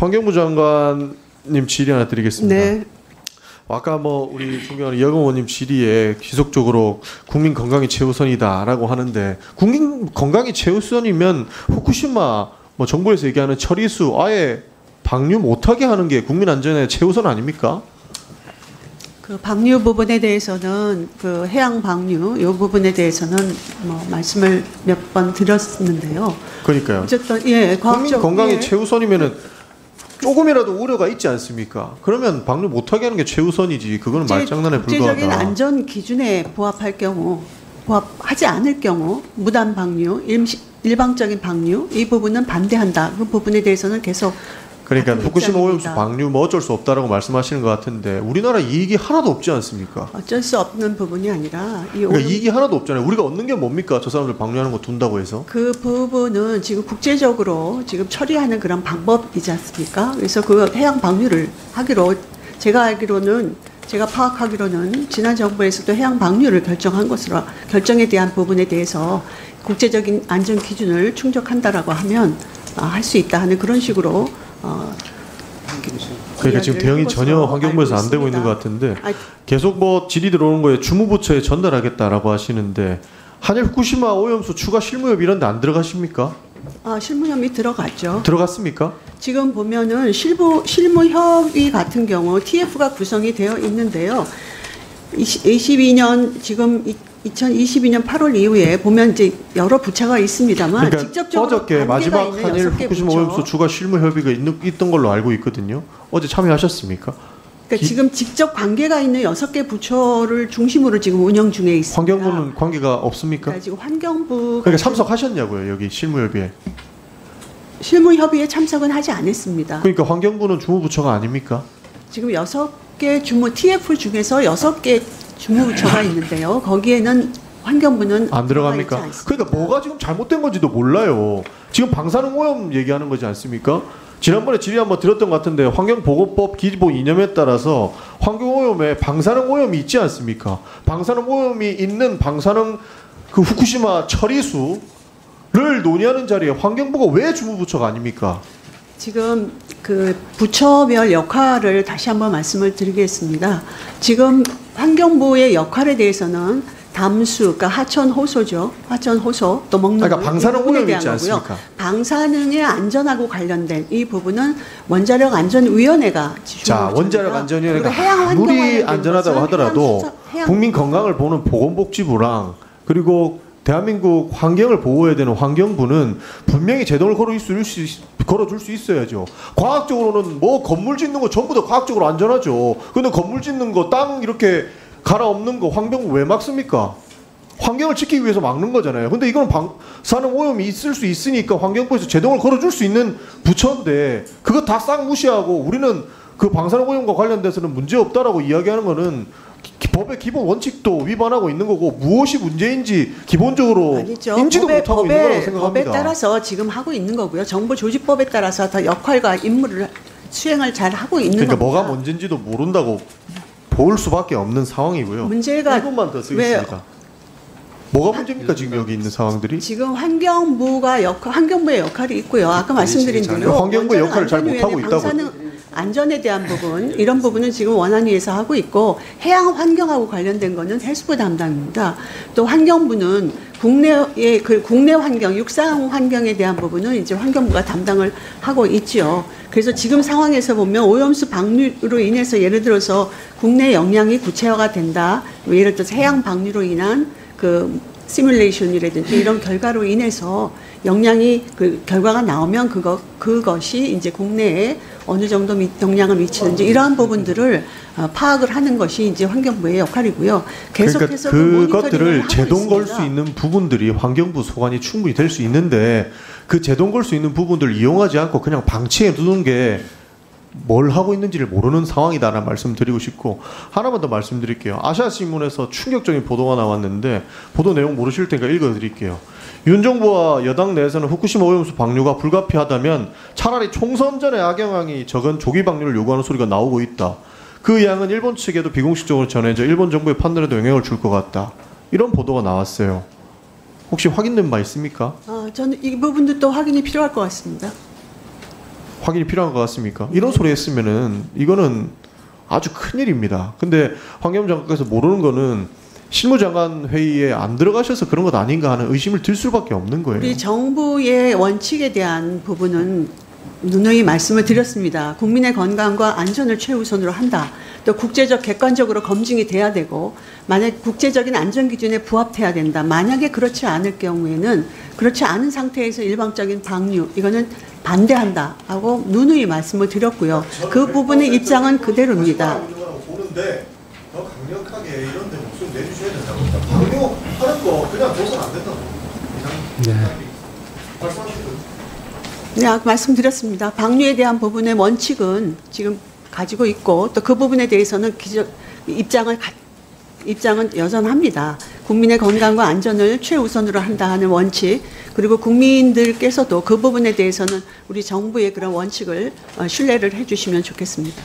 환경부 장관님 질의 하나 드리겠습니다. 네. 아까 뭐 우리 존경하는 이학원 의원님 질의에 지속적으로 국민 건강이 최우선이다라고 하는데 국민 건강이 최우선이면 후쿠시마 뭐 정부에서 얘기하는 처리수 아예 방류 못하게 하는 게 국민 안전의 최우선 아닙니까? 그 방류 부분에 대해서는 그 해양 방류 이 부분에 대해서는 뭐 말씀을 몇 번 드렸는데요. 그러니까요. 어쨌든 국민 건강이 예. 최우선이면은 조금이라도 우려가 있지 않습니까? 그러면 방류 못하게 하는 게 최우선이지. 그거는 말장난에 불과하다. 국제적인 안전 기준에 부합할 경우, 부합하지 않을 경우 무단 방류, 일방적인 방류 이 부분은 반대한다. 그 부분에 대해서는 계속 그러니까 후쿠시마 오염수 방류 뭐 어쩔 수 없다라고 말씀하시는 것 같은데 우리나라 이익이 하나도 없지 않습니까? 어쩔 수 없는 부분이 아니라 그러니까 이익이 하나도 없잖아요. 우리가 얻는 게 뭡니까? 저 사람들 방류하는 거 둔다고 해서. 그 부분은 지금 국제적으로 지금 처리하는 그런 방법이지 않습니까? 그래서 그 해양 방류를 하기로 제가 파악하기로는 지난 정부에서도 해양 방류를 결정한 것으로 결정에 대한 부분에 대해서 국제적인 안전 기준을 충족한다라고 하면 할 수 있다 하는 그런 식으로 그러니까 지금 대응이 전혀 환경부에서 안 되고 있는 것 같은데 계속 뭐 질의 들어오는 거에 주무부처에 전달하겠다라고 하시는데 한일 후쿠시마 오염수 추가 실무협의 이런 데 안 들어가십니까? 실무협의 들어갔죠. 들어갔습니까? 지금 보면은 실무협의 같은 경우 TF가 구성이 되어 있는데요. 22년 지금 2022년 8월 이후에 보면 이제 여러 부처가 있습니다만 그러니까 직접적으로 어저께 마지막 한일 후쿠시마 오염수 추가 실무 협의가 있던 걸로 알고 있거든요. 어제 참여하셨습니까? 그러니까 지금 직접 관계가 있는 6개 부처를 중심으로 지금 운영 중에 있습니다. 환경부는 관계가 없습니까? 그러니까 지금 환경부 그러니까 참석하셨냐고요, 여기 실무 협의에. 실무 협의에 참석은 하지 않았습니다. 그러니까 환경부는 주무부처가 아닙니까? 지금 6개 TF 중에서 6개 주무부처가 있는데요. 거기에는 환경부는 안 들어갑니까? 그러니까 뭐가 지금 잘못된 건지도 몰라요. 지금 방사능 오염 얘기하는 거지 않습니까? 지난번에 질의 한번 드렸던 것 같은데 환경보건법 기본 이념에 따라서 환경오염에 방사능 오염이 있지 않습니까? 방사능 오염이 있는 방사능 그 후쿠시마 처리수를 논의하는 자리에 환경부가 왜 주무부처가 아닙니까? 지금 그 부처별 역할을 다시 한번 말씀을 드리겠습니다. 지금 환경부의 역할에 대해서는 담수, 그러니까 하천 호소죠. 하천 호소 또 먹는 그러니까 방사능 오염이 있지 않습니까? 방사능의 안전하고 관련된 이 부분은 원자력 안전위원회가 자, 원자력 안전위원회가 아무리 안전하다고 하더라도 국민 건강을 보는 보건복지부랑 그리고 대한민국 환경을 보호해야 되는 환경부는 분명히 제동을 걸어줄 수 있어야죠. 과학적으로는 뭐 건물 짓는 거 전부 다 과학적으로 안전하죠. 근데 건물 짓는 거 땅 이렇게 갈아엎는 거 환경부 왜 막습니까? 환경을 지키기 위해서 막는 거잖아요. 근데 이건 방사능 오염이 있을 수 있으니까 환경부에서 제동을 걸어줄 수 있는 부처인데 그거 다 싹 무시하고 우리는 그 방사능 오염과 관련돼서는 문제 없다라고 이야기하는 거는 법의 기본 원칙도 위반하고 있는 거고 무엇이 문제인지 기본적으로 아니죠. 인지도 못하고 있는 거라고 생각합니다. 법에 따라서 지금 하고 있는 거고요. 정부 조직법에 따라서 다 역할과 임무를 수행을 잘 하고 있는 그러니까 겁니다. 뭐가 문제인지도 모른다고 볼 수밖에 없는 상황이고요. 문제가 1분만 더 쓰겠습니다. 뭐가 문제입니까 지금 여기 있는 상황들이? 지금 환경부의 역할이 있고요. 아까 말씀드린 대로 환경부의 역할을 잘 못하고 있다고. 안전에 대한 부분, 이런 부분은 지금 원안위에서 하고 있고 해양 환경하고 관련된 거는 해수부 담당입니다. 또 환경부는 국내 환경, 육상 환경에 대한 부분은 이제 환경부가 담당을 하고 있지요. 그래서 지금 상황에서 보면 오염수 방류로 인해서 예를 들어서 국내 영향이 구체화가 된다. 예를 들어서 해양 방류로 인한 그 시뮬레이션이라든지 이런 결과로 인해서 영향이 그 결과가 나오면 그것이 이제 국내에 어느 정도 영향을 미치는지 이러한 부분들을 파악을 하는 것이 이제 환경부의 역할이고요. 계속해서 그러니까 그것들을 제동 걸 수 있는 부분들이 환경부 소관이 충분히 될 수 있는데 그 제동 걸 수 있는 부분들을 이용하지 않고 그냥 방치해 두는 게 뭘 하고 있는지를 모르는 상황이다라는 말씀 드리고 싶고 하나만 더 말씀드릴게요. 아시아신문에서 충격적인 보도가 나왔는데 보도 내용 모르실 테니까 읽어드릴게요. 윤 정부와 여당 내에서는 후쿠시마 오염수 방류가 불가피하다면 차라리 총선 전에 악영향이 적은 조기 방류를 요구하는 소리가 나오고 있다. 그 양은 일본 측에도 비공식적으로 전해져 일본 정부의 판단에도 영향을 줄 것 같다. 이런 보도가 나왔어요. 혹시 확인된 바 있습니까? 저는 이 부분도 또 확인이 필요할 것 같습니다. 확인이 필요한 것 같습니까? 이런 소리 했으면은 이거는 아주 큰일입니다. 근데 환경부 장관께서 모르는 거는 실무장관 회의에 안 들어가셔서 그런 것 아닌가 하는 의심을 들 수밖에 없는 거예요. 우리 정부의 원칙에 대한 부분은 누누이 말씀을 드렸습니다. 국민의 건강과 안전을 최우선으로 한다. 또 국제적 객관적으로 검증이 돼야 되고 만약 국제적인 안전 기준에 부합돼야 된다. 만약에 그렇지 않을 경우에는 그렇지 않은 상태에서 일방적인 방류 이거는 반대한다 하고 누누이 말씀을 드렸고요. 그 부분의 입장은 그대로입니다. 보는데 더 강력하게 이런 데 목소리 내주셔야 된다고. 방류하는 거 그냥 둬서는 안 된다고. 네. 말씀하시죠. 네, 아까 말씀드렸습니다. 방류에 대한 부분의 원칙은 지금 가지고 있고 또 그 부분에 대해서는 입장은 여전합니다. 국민의 건강과 안전을 최우선으로 한다 하는 원칙 그리고 국민들께서도 그 부분에 대해서는 우리 정부의 그런 원칙을 신뢰를 해주시면 좋겠습니다.